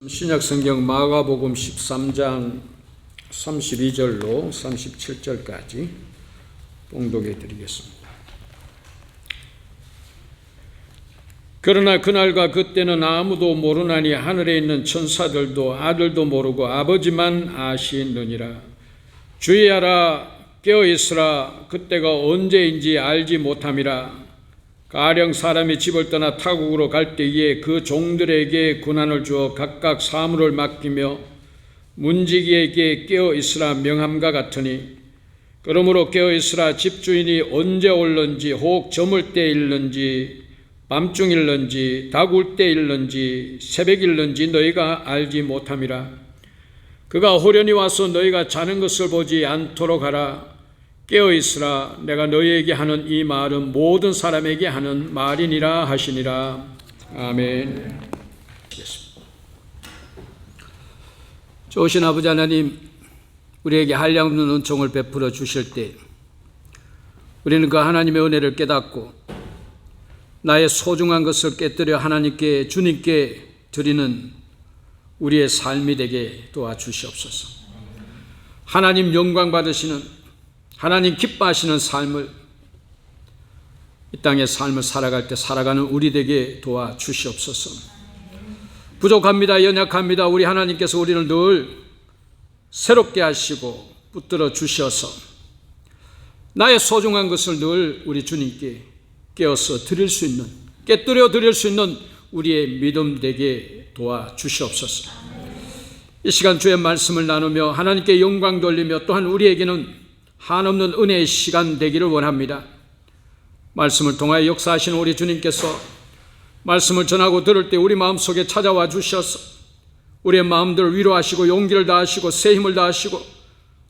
신약성경 마가복음 13장 32절로 37절까지 봉독해 드리겠습니다. 그러나 그날과 그때는 아무도 모르나니 하늘에 있는 천사들도 아들도 모르고 아버지만 아시느니라. 주의하라, 깨어있으라. 그때가 언제인지 알지 못함이라. 가령 사람이 집을 떠나 타국으로 갈 때에 그 종들에게 군한을 주어 각각 사물을 맡기며 문지기에게 깨어있으라 명함과 같으니, 그러므로 깨어있으라. 집주인이 언제 올는지, 혹 저물 때일는지 밤중일는지 닭울 때일는지 새벽일는지 너희가 알지 못함이라. 그가 호련히 와서 너희가 자는 것을 보지 않도록 하라. 깨어있으라. 내가 너희에게 하는 이 말은 모든 사람에게 하는 말이니라 하시니라. 아멘. 좋으신 아버지 하나님, 우리에게 한량없는 은총을 베풀어 주실 때 우리는 그 하나님의 은혜를 깨닫고 나의 소중한 것을 깨뜨려 하나님께, 주님께 드리는 우리의 삶이 되게 도와주시옵소서. 하나님 영광 받으시는, 하나님 기뻐하시는 삶을, 이 땅의 삶을 살아갈 때 살아가는 우리 되게 도와주시옵소서. 부족합니다. 연약합니다. 우리 하나님께서 우리를 늘 새롭게 하시고 붙들어 주셔서 나의 소중한 것을 늘 우리 주님께 깨어서 드릴 수 있는, 깨뜨려 드릴 수 있는 우리의 믿음 되게 도와주시옵소서. 이 시간 주의 말씀을 나누며 하나님께 영광 돌리며 또한 우리에게는 한없는 은혜의 시간 되기를 원합니다. 말씀을 통하여 역사하시는 우리 주님께서 말씀을 전하고 들을 때 우리 마음속에 찾아와 주셔서 우리의 마음들을 위로하시고 용기를 다하시고 새 힘을 다하시고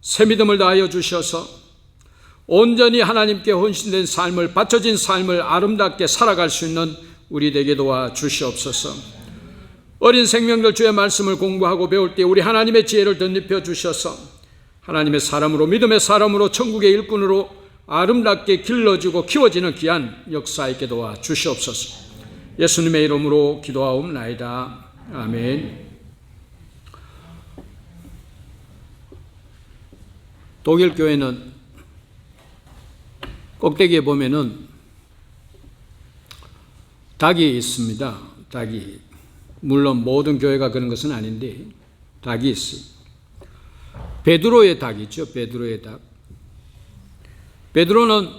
새 믿음을 다하여 주셔서 온전히 하나님께 헌신된 삶을, 바쳐진 삶을 아름답게 살아갈 수 있는 우리 되게 도와주시옵소서. 어린 생명들 주의 말씀을 공부하고 배울 때 우리 하나님의 지혜를 덧입혀 주셔서 하나님의 사람으로, 믿음의 사람으로, 천국의 일꾼으로 아름답게 길러지고 키워지는 귀한 역사 있게 도와주시옵소서. 예수님의 이름으로 기도하옵나이다. 아멘. 독일 교회는 꼭대기에 보면은 닭이 있습니다. 닭이. 물론 모든 교회가 그런 것은 아닌데 닭이 있어요. 베드로의 닭이죠. 베드로의 닭. 베드로는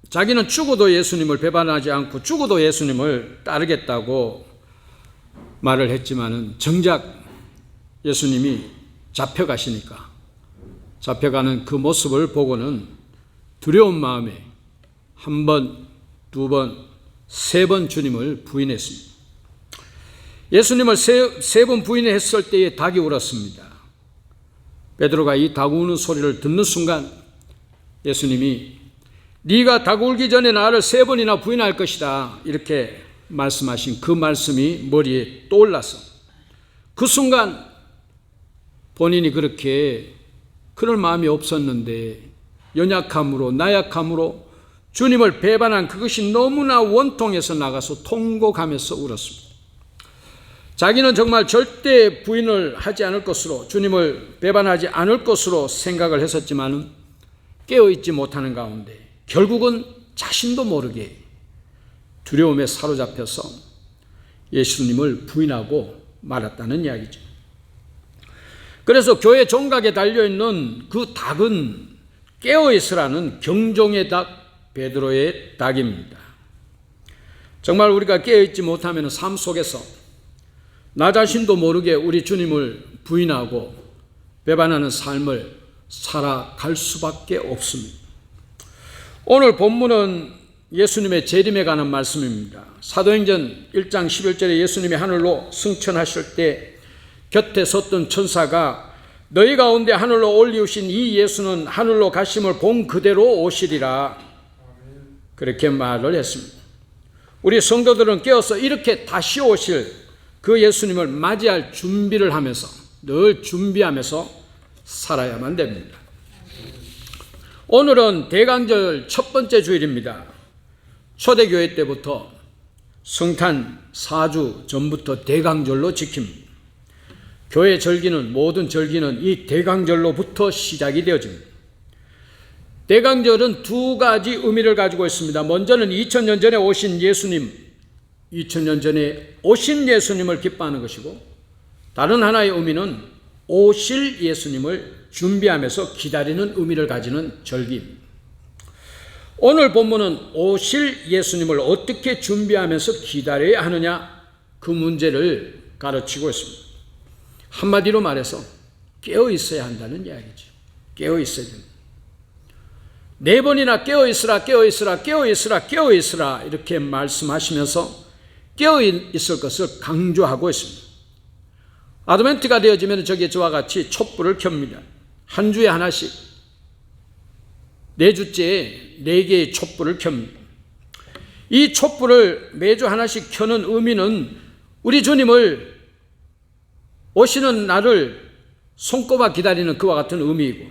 자기는 죽어도 예수님을 배반하지 않고 죽어도 예수님을 따르겠다고 말을 했지만은 정작 예수님이 잡혀가시니까, 잡혀가는 그 모습을 보고는 두려운 마음에 한 번, 두 번, 세 번 주님을 부인했습니다. 예수님을 세 번 부인했을 때에 닭이 울었습니다. 베드로가 이 닭 우는 소리를 듣는 순간 예수님이 네가 닭 울기 전에 나를 세 번이나 부인할 것이다, 이렇게 말씀하신 그 말씀이 머리에 떠올라서 그 순간 본인이 그렇게 그럴 마음이 없었는데 연약함으로, 나약함으로 주님을 배반한 그것이 너무나 원통해서 나가서 통곡하면서 울었습니다. 자기는 정말 절대 부인을 하지 않을 것으로, 주님을 배반하지 않을 것으로 생각을 했었지만 깨어있지 못하는 가운데 결국은 자신도 모르게 두려움에 사로잡혀서 예수님을 부인하고 말았다는 이야기죠. 그래서 교회 종각에 달려있는 그 닭은 깨어있으라는 경종의 닭, 베드로의 닭입니다. 정말 우리가 깨어있지 못하면 삶 속에서 나 자신도 모르게 우리 주님을 부인하고 배반하는 삶을 살아갈 수밖에 없습니다. 오늘 본문은 예수님의 재림에 관한 말씀입니다. 사도행전 1장 11절에 예수님이 하늘로 승천하실 때 곁에 섰던 천사가 너희 가운데 하늘로 올리우신 이 예수는 하늘로 가심을 본 그대로 오시리라, 그렇게 말을 했습니다. 우리 성도들은 깨어서 이렇게 다시 오실 그 예수님을 맞이할 준비를 하면서, 늘 준비하면서 살아야만 됩니다. 오늘은 대강절 첫 번째 주일입니다. 초대교회 때부터 성탄 4주 전부터 대강절로 지킵니다. 교회 절기는, 모든 절기는 이 대강절로부터 시작이 되어집니다. 대강절은 두 가지 의미를 가지고 있습니다. 먼저는 2000년 전에 오신 예수님, 2000년 전에 오신 예수님을 기뻐하는 것이고, 다른 하나의 의미는 오실 예수님을 준비하면서 기다리는 의미를 가지는 절기입니다. 오늘 본문은 오실 예수님을 어떻게 준비하면서 기다려야 하느냐, 그 문제를 가르치고 있습니다. 한마디로 말해서 깨어 있어야 한다는 이야기죠. 깨어 있어야 됩니다. 4번이나 깨어 있으라, 깨어 있으라, 깨어 있으라, 깨어 있으라 이렇게 말씀하시면서 깨어 있을 것을 강조하고 있습니다. 아드벤트가 되어지면 저와 같이 촛불을 켭니다. 한 주에 하나씩, 4주째에 4개의 촛불을 켭니다. 이 촛불을 매주 하나씩 켜는 의미는 우리 주님을 오시는 날을 손꼽아 기다리는 그와 같은 의미이고,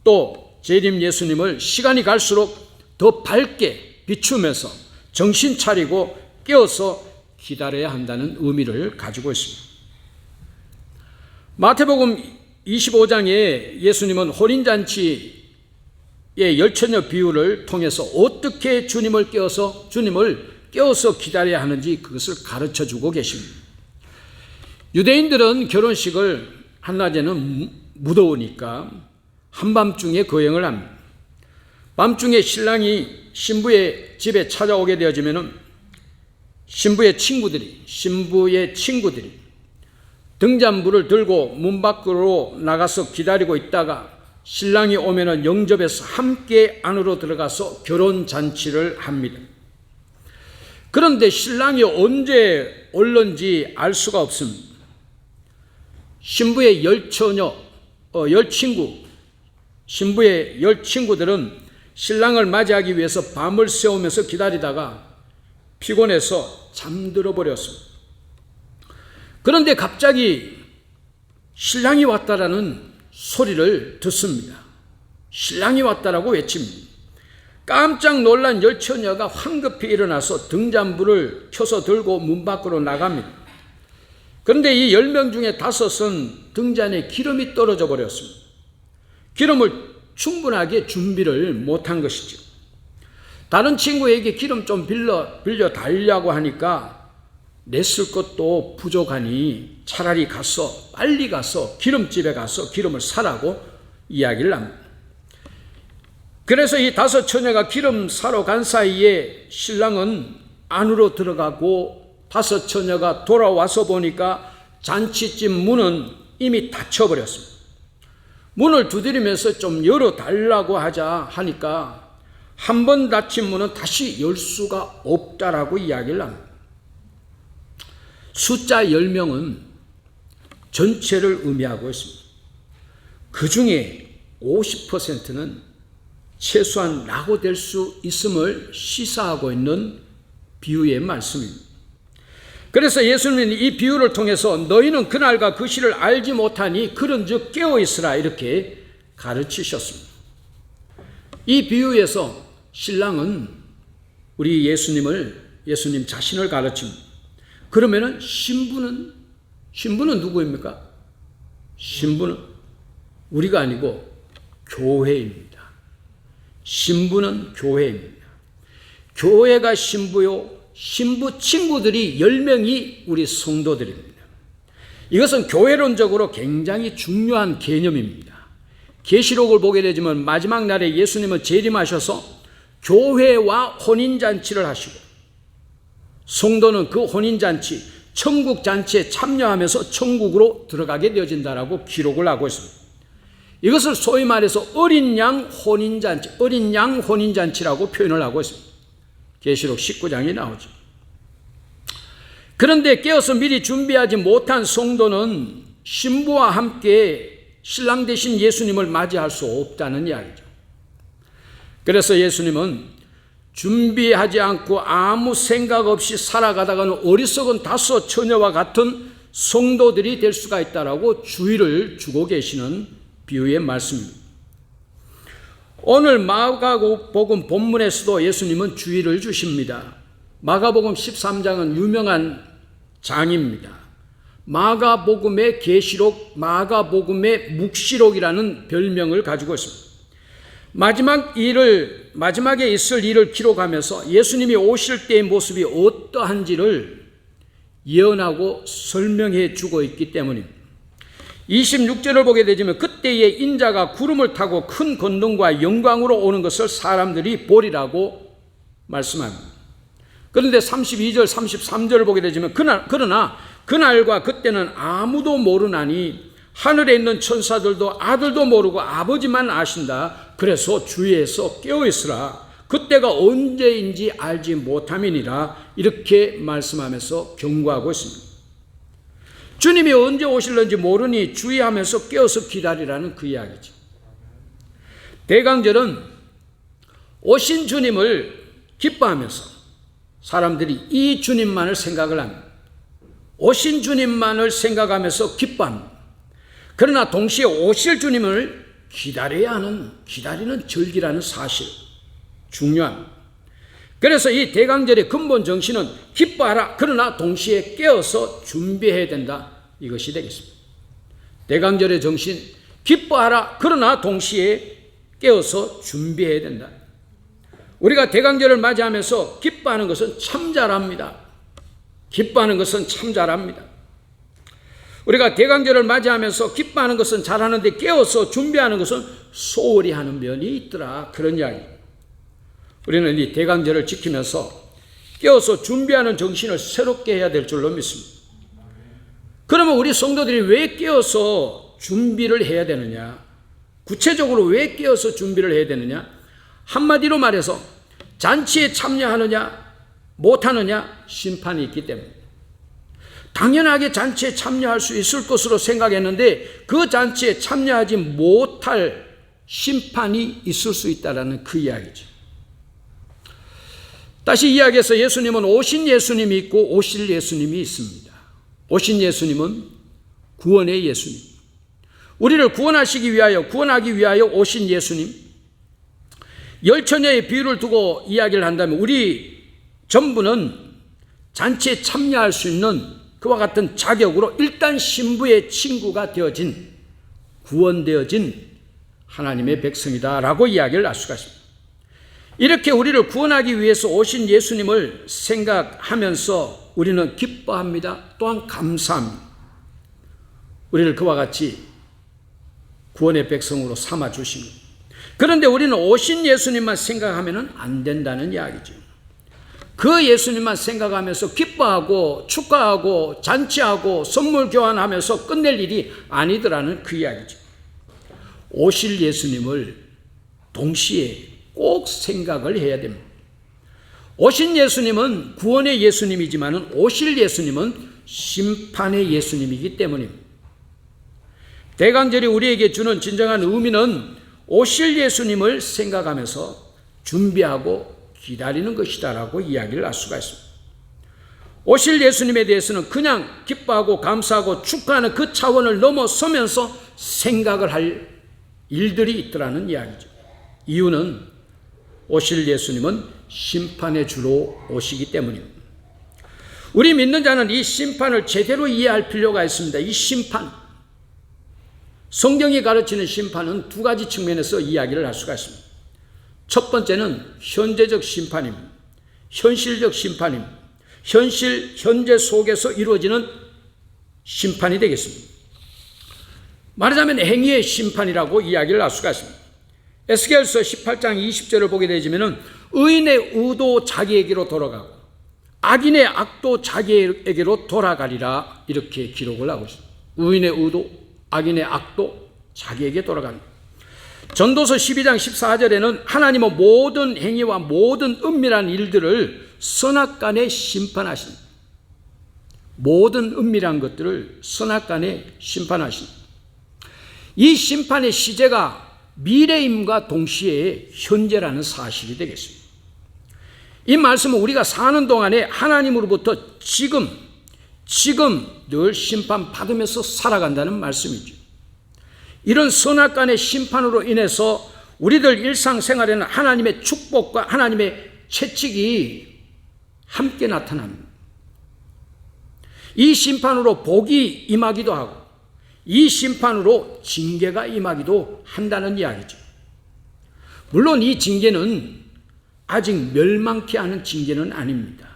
또 재림 예수님을 시간이 갈수록 더 밝게 비추면서 정신 차리고 깨어서 기다려야 한다는 의미를 가지고 있습니다. 마태복음 25장에 예수님은 혼인잔치의 열처녀 비유를 통해서 어떻게 주님을 깨워서 기다려야 하는지 그것을 가르쳐주고 계십니다. 유대인들은 결혼식을 한낮에는 무더우니까 한밤중에 거행을 합니다. 밤중에 신랑이 신부의 집에 찾아오게 되어지면 신부의 친구들이 등잔불을 들고 문 밖으로 나가서 기다리고 있다가 신랑이 오면은 영접해서 함께 안으로 들어가서 결혼잔치를 합니다. 그런데 신랑이 언제 올는지 알 수가 없습니다. 신부의 신부의 열친구들은 신랑을 맞이하기 위해서 밤을 새우면서 기다리다가 피곤해서 잠들어 버렸습니다. 그런데 갑자기 신랑이 왔다라는 소리를 듣습니다. 신랑이 왔다라고 외칩니다. 깜짝 놀란 열처녀가 황급히 일어나서 등잔불을 켜서 들고 문 밖으로 나갑니다. 그런데 이 10명 중에 5은 등잔에 기름이 떨어져 버렸습니다. 기름을 충분하게 준비를 못한 것이죠. 다른 친구에게 기름 좀 빌려 달라고 하니까 냈을 것도 부족하니 차라리 빨리 가서 기름집에 가서 기름을 사라고 이야기를 합니다. 그래서 이 5 처녀가 기름 사러 간 사이에 신랑은 안으로 들어가고 5 처녀가 돌아와서 보니까 잔치집 문은 이미 닫혀버렸습니다. 문을 두드리면서 좀 열어달라고 하니까 한 번 닫힌 문은 다시 열 수가 없다라고 이야기를 합니다. 숫자 10명은 전체를 의미하고 있습니다. 그 중에 50%는 최소한 낙오될 수 있음을 시사하고 있는 비유의 말씀입니다. 그래서 예수님은 이 비유를 통해서 너희는 그날과 그 시를 알지 못하니 그런즉 깨어있으라 이렇게 가르치셨습니다. 이 비유에서 신랑은 우리 예수님 자신을 가르칩니다. 그러면은 신부는 누구입니까? 신부는 우리가 아니고 교회입니다. 신부는 교회입니다. 교회가 신부요, 신부 친구들이 10명이 우리 성도들입니다. 이것은 교회론적으로 굉장히 중요한 개념입니다. 계시록을 보게 되지만 마지막 날에 예수님은 재림하셔서 교회와 혼인잔치를 하시고 성도는 그 혼인잔치, 천국잔치에 참여하면서 천국으로 들어가게 되어진다라고 기록을 하고 있습니다. 이것을 소위 말해서 어린 양 혼인잔치라고 표현을 하고 있습니다. 계시록 19장에 나오죠. 그런데 깨어서 미리 준비하지 못한 성도는 신부와 함께 신랑 되신 예수님을 맞이할 수 없다는 이야기죠. 그래서 예수님은 준비하지 않고 아무 생각 없이 살아가다가는 어리석은 5 처녀와 같은 성도들이 될 수가 있다라고 주의를 주고 계시는 비유의 말씀입니다. 오늘 마가복음 본문에서도 예수님은 주의를 주십니다. 마가복음 13장은 유명한 장입니다. 마가복음의 계시록, 마가복음의 묵시록이라는 별명을 가지고 있습니다. 마지막에 있을 일을 기록하면서 예수님이 오실 때의 모습이 어떠한지를 예언하고 설명해 주고 있기 때문입니다. 26절을 보게 되지만 그때에 인자가 구름을 타고 큰 권능과 영광으로 오는 것을 사람들이 보리라고 말씀합니다. 그런데 32절, 33절을 보게 되지만 그러나 그날과 그때는 아무도 모르나니 하늘에 있는 천사들도 아들도 모르고 아버지만 아신다. 그래서 주위에서 깨어있으라. 그때가 언제인지 알지 못함이니라. 이렇게 말씀하면서 경고하고 있습니다. 주님이 언제 오실는지 모르니 주의하면서 깨어서 기다리라는 그 이야기죠. 대강절은 오신 주님을 기뻐하면서 사람들이 이 주님만을 생각을 합니다. 오신 주님만을 생각하면서 기뻐합니다. 그러나 동시에 오실 주님을 기다려야 하는, 기다리는 절기라는 사실, 중요합니다. 그래서 이 대강절의 근본 정신은 기뻐하라, 그러나 동시에 깨어서 준비해야 된다, 이것이 되겠습니다. 대강절의 정신, 기뻐하라, 그러나 동시에 깨어서 준비해야 된다. 우리가 대강절을 맞이하면서 기뻐하는 것은 참 잘합니다. 기뻐하는 것은 참 잘합니다. 우리가 대강절을 맞이하면서 기뻐하는 것은 잘하는데 깨어서 준비하는 것은 소홀히 하는 면이 있더라, 그런 이야기. 우리는 이 대강절을 지키면서 깨어서 준비하는 정신을 새롭게 해야 될 줄로 믿습니다. 그러면 우리 성도들이 왜 깨어서 준비를 해야 되느냐? 구체적으로 왜 깨어서 준비를 해야 되느냐? 한마디로 말해서 잔치에 참여하느냐 못하느냐 심판이 있기 때문에. 당연하게 잔치에 참여할 수 있을 것으로 생각했는데 그 잔치에 참여하지 못할 심판이 있을 수 있다는 그 이야기죠. 다시 이야기해서 예수님은 오신 예수님이 있고 오실 예수님이 있습니다. 오신 예수님은 구원의 예수님, 우리를 구원하기 위하여 오신 예수님. 열처녀의 비유를 두고 이야기를 한다면 우리 전부는 잔치에 참여할 수 있는 그와 같은 자격으로 일단 신부의 친구가 되어진, 구원되어진 하나님의 백성이다라고 이야기를 할 수가 있습니다. 이렇게 우리를 구원하기 위해서 오신 예수님을 생각하면서 우리는 기뻐합니다. 또한 감사합니다. 우리를 그와 같이 구원의 백성으로 삼아주십니다. 그런데 우리는 오신 예수님만 생각하면 안 된다는 이야기죠. 그 예수님만 생각하면서 기뻐하고 축하하고 잔치하고 선물 교환하면서 끝낼 일이 아니더라는 그 이야기죠. 오실 예수님을 동시에 꼭 생각을 해야 됩니다. 오신 예수님은 구원의 예수님이지만 오실 예수님은 심판의 예수님이기 때문입니다. 대강절이 우리에게 주는 진정한 의미는 오실 예수님을 생각하면서 준비하고 기다리는 것이다라고 이야기를 할 수가 있습니다. 오실 예수님에 대해서는 그냥 기뻐하고 감사하고 축하하는 그 차원을 넘어서면서 생각을 할 일들이 있더라는 이야기죠. 이유는 오실 예수님은 심판의 주로 오시기 때문입니다. 우리 믿는 자는 이 심판을 제대로 이해할 필요가 있습니다. 이 심판, 성경이 가르치는 심판은 두 가지 측면에서 이야기를 할 수가 있습니다. 첫 번째는 현재적 심판입니다. 현실적 심판입니다. 현재 속에서 이루어지는 심판이 되겠습니다. 말하자면 행위의 심판이라고 이야기를 할 수가 있습니다. 에스겔서 18장 20절을 보게 되지면 의인의 의도 자기에게로 돌아가고 악인의 악도 자기에게로 돌아가리라, 이렇게 기록을 하고 있습니다. 의인의 의도, 악인의 악도 자기에게 돌아갑니다. 전도서 12장 14절에는 하나님은 모든 행위와 모든 은밀한 일들을 선악간에 심판하신다. 모든 은밀한 것들을 선악간에 심판하신다. 이 심판의 시제가 미래임과 동시에 현재라는 사실이 되겠습니다. 이 말씀은 우리가 사는 동안에 하나님으로부터 지금 늘 심판받으면서 살아간다는 말씀이죠. 이런 선악간의 심판으로 인해서 우리들 일상생활에는 하나님의 축복과 하나님의 채찍이 함께 나타납니다. 이 심판으로 복이 임하기도 하고 이 심판으로 징계가 임하기도 한다는 이야기죠. 물론 이 징계는 아직 멸망케 하는 징계는 아닙니다.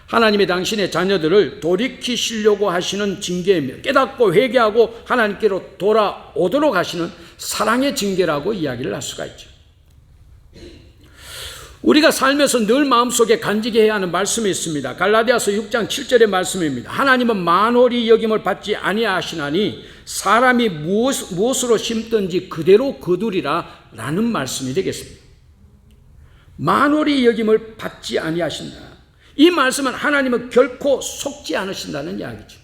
하나님이 당신의 자녀들을 돌이키시려고 하시는 징계이며 깨닫고 회개하고 하나님께로 돌아오도록 하시는 사랑의 징계라고 이야기를 할 수가 있죠. 우리가 살면서 늘 마음속에 간직히 해야 하는 말씀이 있습니다. 갈라디아서 6장 7절의 말씀입니다. 하나님은 만홀히 여김을 받지 아니하시나니 사람이 무엇으로 심든지 그대로 거두리라 라는 말씀이 되겠습니다. 만홀히 여김을 받지 아니하신다. 이 말씀은 하나님은 결코 속지 않으신다는 이야기죠.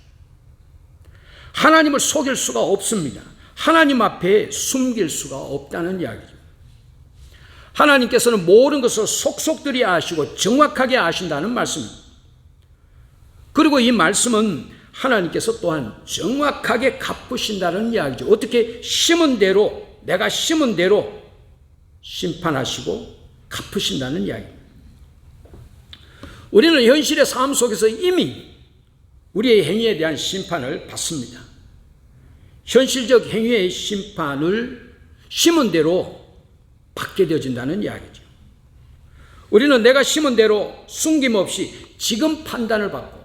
하나님을 속일 수가 없습니다. 하나님 앞에 숨길 수가 없다는 이야기죠. 하나님께서는 모든 것을 속속들이 아시고 정확하게 아신다는 말씀입니다. 그리고 이 말씀은 하나님께서 또한 정확하게 갚으신다는 이야기죠. 어떻게 심은 대로, 내가 심은 대로 심판하시고 갚으신다는 이야기입니다. 우리는 현실의 삶 속에서 이미 우리의 행위에 대한 심판을 받습니다. 현실적 행위의 심판을 심은 대로 받게 되어진다는 이야기죠. 우리는 내가 심은 대로 숨김없이 지금 판단을 받고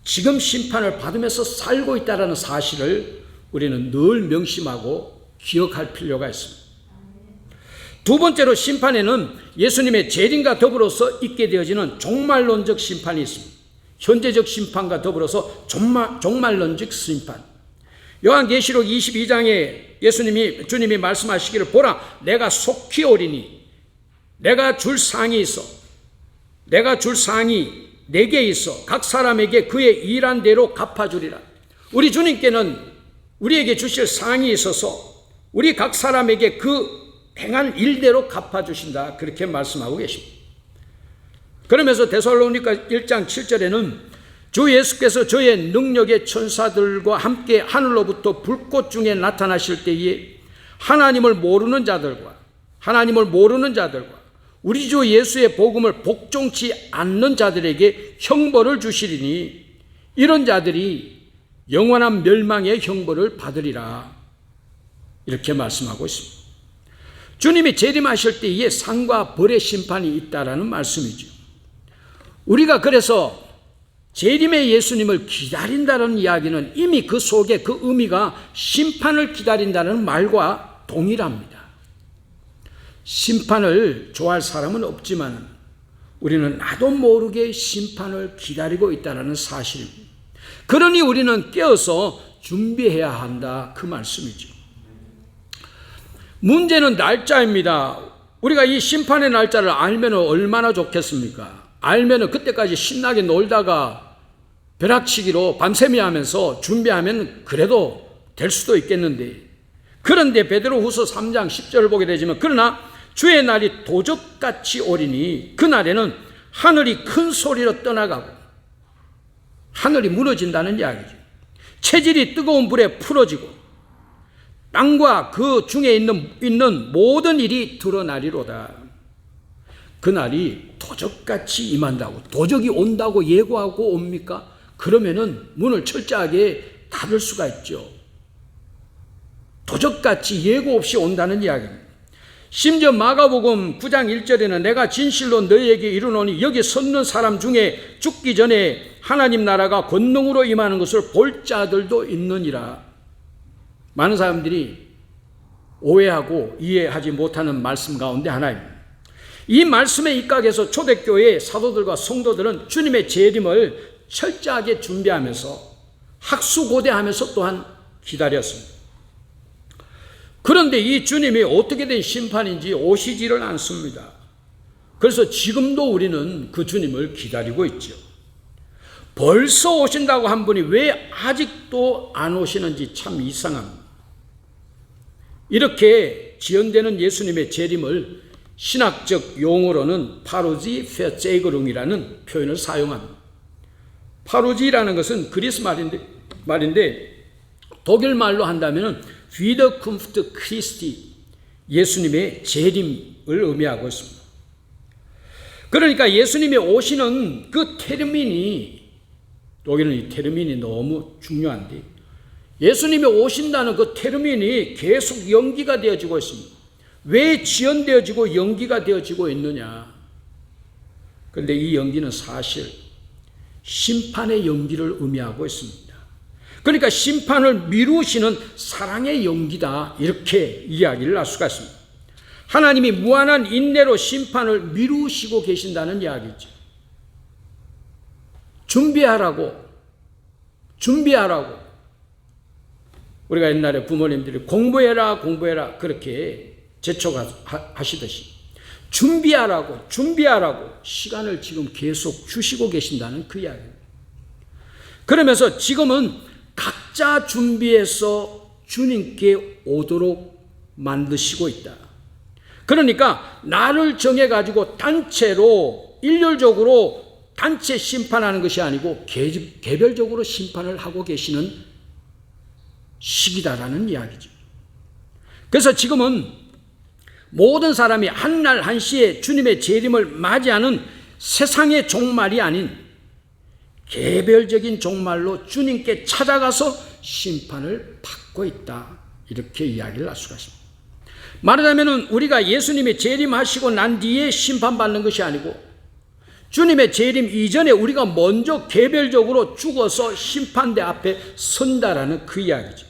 지금 심판을 받으면서 살고 있다는 사실을 우리는 늘 명심하고 기억할 필요가 있습니다. 두 번째로 심판에는 예수님의 재림과 더불어서 있게 되어지는 종말론적 심판이 있습니다. 현재적 심판과 더불어서 종말론적 심판. 요한계시록 22장에 주님이 말씀하시기를 보라 내가 속히 오리니 내가 줄 상이 내게 있어 각 사람에게 그의 일한 대로 갚아주리라. 우리 주님께는 우리에게 주실 상이 있어서 우리 각 사람에게 그 행한 일대로 갚아주신다 그렇게 말씀하고 계십니다. 그러면서 데살로니가 1장 7절에는 주 예수께서 저의 능력의 천사들과 함께 하늘로부터 불꽃 중에 나타나실 때에 하나님을 모르는 자들과 우리 주 예수의 복음을 복종치 않는 자들에게 형벌을 주시리니 이런 자들이 영원한 멸망의 형벌을 받으리라 이렇게 말씀하고 있습니다. 주님이 재림하실 때에 상과 벌의 심판이 있다라는 말씀이죠. 우리가 그래서 재림의 예수님을 기다린다는 이야기는 이미 그 속에 그 의미가 심판을 기다린다는 말과 동일합니다. 심판을 좋아할 사람은 없지만 우리는 나도 모르게 심판을 기다리고 있다는 사실입니다. 그러니 우리는 깨어서 준비해야 한다 그 말씀이죠. 문제는 날짜입니다. 우리가 이 심판의 날짜를 알면 얼마나 좋겠습니까? 알면 그때까지 신나게 놀다가 벼락치기로 밤샘이 하면서 준비하면 그래도 될 수도 있겠는데, 그런데 베드로후서 3장 10절을 보게 되지만 그러나 주의 날이 도적같이 오리니 그날에는 하늘이 큰 소리로 떠나가고 하늘이 무너진다는 이야기죠. 체질이 뜨거운 불에 풀어지고 땅과 그 중에 있는 모든 일이 드러나리로다. 그날이 도적같이 임한다고, 도적이 온다고 예고하고 옵니까? 그러면은 문을 철저하게 닫을 수가 있죠. 도적같이 예고 없이 온다는 이야기입니다. 심지어 마가복음 9장 1절에는 내가 진실로 너희에게 이르노니 여기 섰는 사람 중에 죽기 전에 하나님 나라가 권능으로 임하는 것을 볼 자들도 있느니라. 많은 사람들이 오해하고 이해하지 못하는 말씀 가운데 하나입니다. 이 말씀에 입각해서 초대교회의 사도들과 성도들은 주님의 재림을 철저하게 준비하면서 학수고대하면서 또한 기다렸습니다. 그런데 이 주님이 어떻게 된 심판인지 오시지를 않습니다. 그래서 지금도 우리는 그 주님을 기다리고 있죠. 벌써 오신다고 한 분이 왜 아직도 안 오시는지 참 이상합니다. 이렇게 지연되는 예수님의 재림을 신학적 용어로는 파루지 페제그룽이라는 표현을 사용합니다. 파루지라는 것은 그리스 말인데 독일 말로 한다면 위더쿰프트 크리스티, 예수님의 재림을 의미하고 있습니다. 그러니까 예수님이 오시는 그 테르민이 여기는 이 테르민이 너무 중요한데, 예수님이 오신다는 그 테르민이 계속 연기가 되어지고 있습니다. 왜 지연되어지고 연기가 되어지고 있느냐? 그런데 이 연기는 사실 심판의 연기를 의미하고 있습니다. 그러니까 심판을 미루시는 사랑의 연기다, 이렇게 이야기를 할 수가 있습니다. 하나님이 무한한 인내로 심판을 미루시고 계신다는 이야기죠. 준비하라고. 우리가 옛날에 부모님들이 공부해라 그렇게 재촉하시듯이 준비하라고 시간을 지금 계속 주시고 계신다는 그 이야기입니다. 그러면서 지금은 각자 준비해서 주님께 오도록 만드시고 있다. 그러니까 나를 정해가지고 단체로 일률적으로 단체 심판하는 것이 아니고 개별적으로 심판을 하고 계시는 시기다라는 이야기죠. 그래서 지금은 모든 사람이 한날 한시에 주님의 재림을 맞이하는 세상의 종말이 아닌 개별적인 종말로 주님께 찾아가서 심판을 받고 있다, 이렇게 이야기를 할 수가 있습니다. 말하자면 우리가 예수님이 재림하시고 난 뒤에 심판받는 것이 아니고 주님의 재림 이전에 우리가 먼저 개별적으로 죽어서 심판대 앞에 선다라는 그 이야기죠.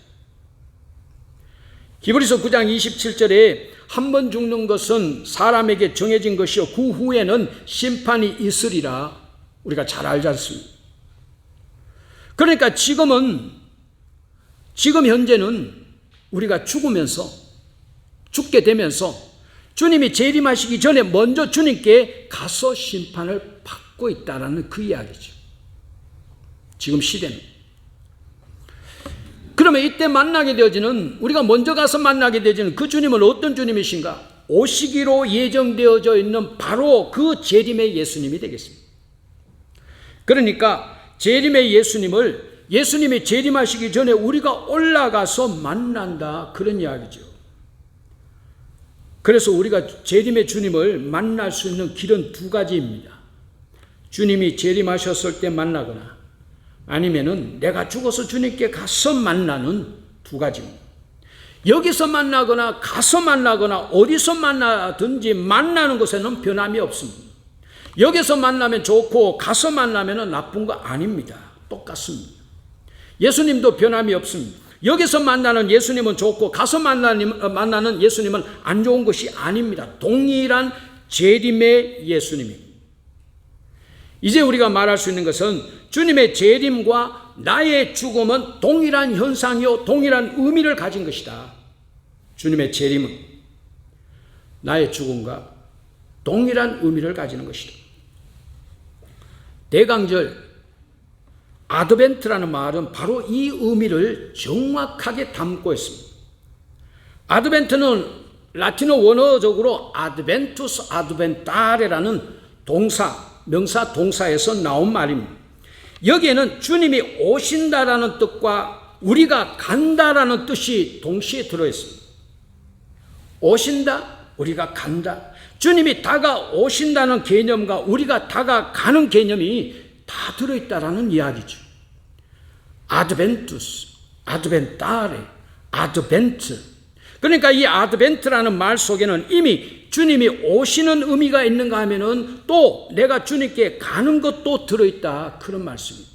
히브리서 9장 27절에 한 번 죽는 것은 사람에게 정해진 것이요 그 후에는 심판이 있으리라, 우리가 잘 알지 않습니까? 그러니까 지금 현재는 우리가 죽게 되면서 주님이 재림하시기 전에 먼저 주님께 가서 심판을 받고 있다라는 그 이야기죠. 지금 시대는. 그러면 이때 만나게 되어지는, 우리가 먼저 가서 만나게 되어지는 그 주님은 어떤 주님이신가? 오시기로 예정되어져 있는 바로 그 재림의 예수님이 되겠습니다. 그러니까 재림의 예수님이 재림하시기 전에 우리가 올라가서 만난다, 그런 이야기죠. 그래서 우리가 재림의 주님을 만날 수 있는 길은 두 가지입니다. 주님이 재림하셨을 때 만나거나 아니면은 내가 죽어서 주님께 가서 만나는 두 가지입니다. 여기서 만나거나 가서 만나거나 어디서 만나든지 만나는 것에는 변함이 없습니다. 여기서 만나면 좋고 가서 만나면 나쁜 거 아닙니다. 똑같습니다. 예수님도 변함이 없습니다. 여기서 만나는 예수님은 좋고 가서 만나는 예수님은 안 좋은 것이 아닙니다. 동일한 재림의 예수님입니다. 이제 우리가 말할 수 있는 것은 주님의 재림과 나의 죽음은 동일한 현상이요 동일한 의미를 가진 것이다. 주님의 재림은 나의 죽음과 동일한 의미를 가지는 것이다. 대강절 아드벤트라는 말은 바로 이 의미를 정확하게 담고 있습니다. 아드벤트는 라틴어 원어적으로 아드벤투스 아드벤타레라는 명사 동사에서 나온 말입니다. 여기에는 주님이 오신다라는 뜻과 우리가 간다라는 뜻이 동시에 들어있습니다. 오신다, 우리가 간다. 주님이 다가오신다는 개념과 우리가 다가가는 개념이 다 들어있다라는 이야기죠. 아드벤투스, 아드벤타레, 아드벤트. 그러니까 이 아드벤트라는 말 속에는 이미 주님이 오시는 의미가 있는가 하면은 또 내가 주님께 가는 것도 들어있다, 그런 말씀입니다.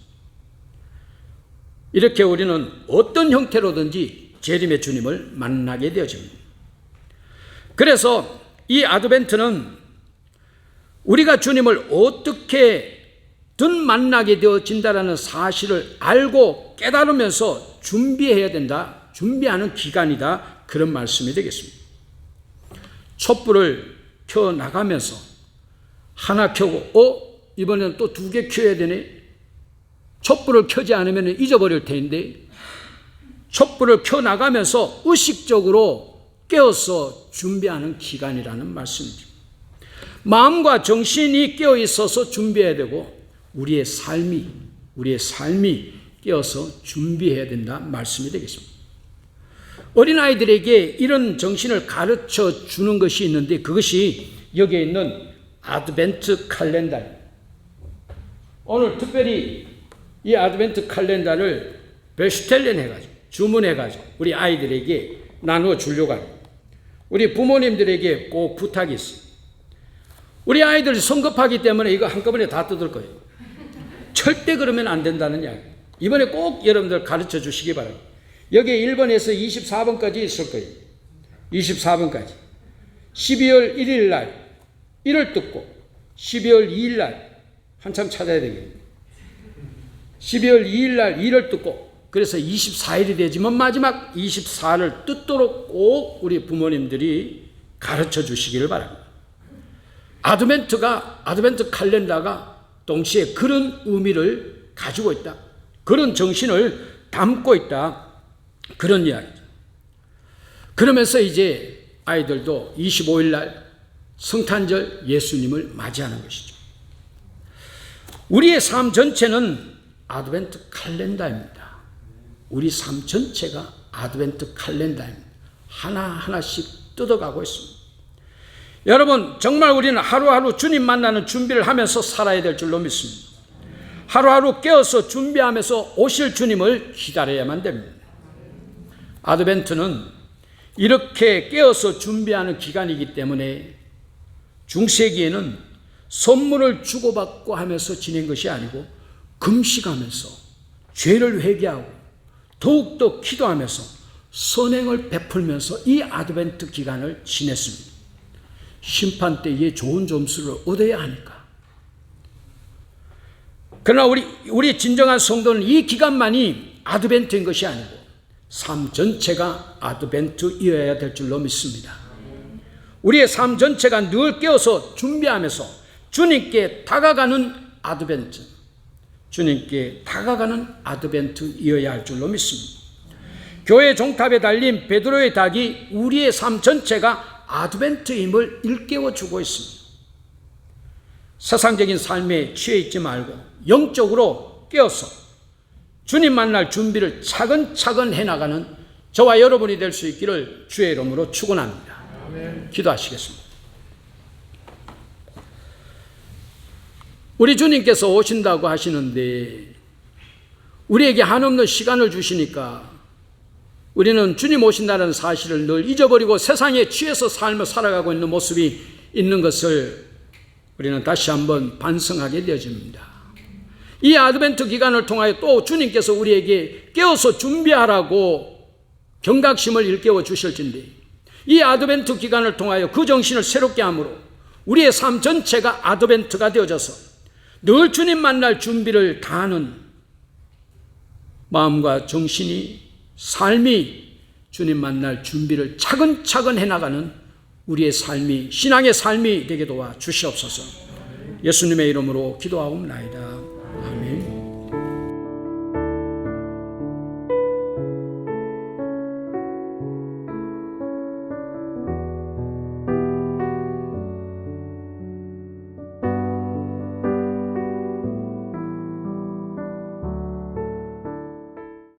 이렇게 우리는 어떤 형태로든지 재림의 주님을 만나게 되어집니다. 그래서 이 아드벤트는 우리가 주님을 어떻게든 만나게 되어진다라는 사실을 알고 깨달으면서 준비해야 된다, 준비하는 기간이다, 그런 말씀이 되겠습니다. 촛불을 켜 나가면서 하나 켜고 이번에는 또 2개 켜야 되네. 촛불을 켜지 않으면 잊어버릴 텐데 촛불을 켜 나가면서 의식적으로 깨어서 준비하는 기간이라는 말씀이죠. 마음과 정신이 깨어 있어서 준비해야 되고 우리의 삶이 깨어서 준비해야 된다 말씀이 되겠습니다. 어린아이들에게 이런 정신을 가르쳐 주는 것이 있는데 그것이 여기에 있는 아드벤트 칼렌더입니다. 오늘 특별히 이 아드벤트 칼렌더를 베스트셀러 해가지고 주문해가지고 우리 아이들에게 나누어 주려고 합니다. 우리 부모님들에게 꼭 부탁이 있어요. 우리 아이들이 성급하기 때문에 이거 한꺼번에 다 뜯을 거예요. 절대 그러면 안 된다는 이야기. 이번에 꼭 여러분들 가르쳐 주시기 바랍니다. 여기에 1번에서 24번까지 있을 거예요. 24번까지. 12월 1일 날 1을 뜯고 12월 2일 날 한참 찾아야 되겠네요. 12월 2일 날 2를 뜯고 그래서 24일이 되지만 마지막 24를 뜯도록 꼭 우리 부모님들이 가르쳐 주시기를 바랍니다. 아드벤트 칼렌더가 동시에 그런 의미를 가지고 있다. 그런 정신을 담고 있다. 그런 이야기죠. 그러면서 이제 아이들도 25일 날 성탄절 예수님을 맞이하는 것이죠. 우리의 삶 전체는 아드벤트 칼렌더입니다. 우리 삶 전체가 아드벤트 칼렌더입니다. 하나하나씩 뜯어가고 있습니다. 여러분, 정말 우리는 하루하루 주님 만나는 준비를 하면서 살아야 될 줄로 믿습니다. 하루하루 깨어서 준비하면서 오실 주님을 기다려야만 됩니다. 아드벤트는 이렇게 깨어서 준비하는 기간이기 때문에 중세기에는 선물을 주고받고 하면서 지낸 것이 아니고 금식하면서 죄를 회개하고 더욱더 기도하면서 선행을 베풀면서 이 아드벤트 기간을 지냈습니다. 심판 때에 좋은 점수를 얻어야 하니까. 그러나 우리 진정한 성도는 이 기간만이 아드벤트인 것이 아니고 삶 전체가 아드벤트이어야 될 줄로 믿습니다. 우리의 삶 전체가 늘 깨어서 준비하면서 주님께 다가가는 아드벤트, 주님께 다가가는 아드벤트이어야 할 줄로 믿습니다. 교회 종탑에 달린 베드로의 닭이 우리의 삶 전체가 아드벤트임을 일깨워주고 있습니다. 세상적인 삶에 취해 있지 말고 영적으로 깨어서 주님 만날 준비를 차근차근 해나가는 저와 여러분이 될 수 있기를 주의 이름으로 축원합니다. 기도하시겠습니다. 우리 주님께서 오신다고 하시는데 우리에게 한없는 시간을 주시니까 우리는 주님 오신다는 사실을 늘 잊어버리고 세상에 취해서 삶을 살아가고 있는 모습이 있는 것을 우리는 다시 한번 반성하게 되어집니다. 이 아드벤트 기간을 통하여 또 주님께서 우리에게 깨어서 준비하라고 경각심을 일깨워 주실진데 이 아드벤트 기간을 통하여 그 정신을 새롭게 함으로 우리의 삶 전체가 아드벤트가 되어져서 늘 주님 만날 준비를 다하는 마음과 정신이 삶이 주님 만날 준비를 차근차근 해나가는 우리의 삶이 신앙의 삶이 되게 도와 주시옵소서. 예수님의 이름으로 기도하옵나이다.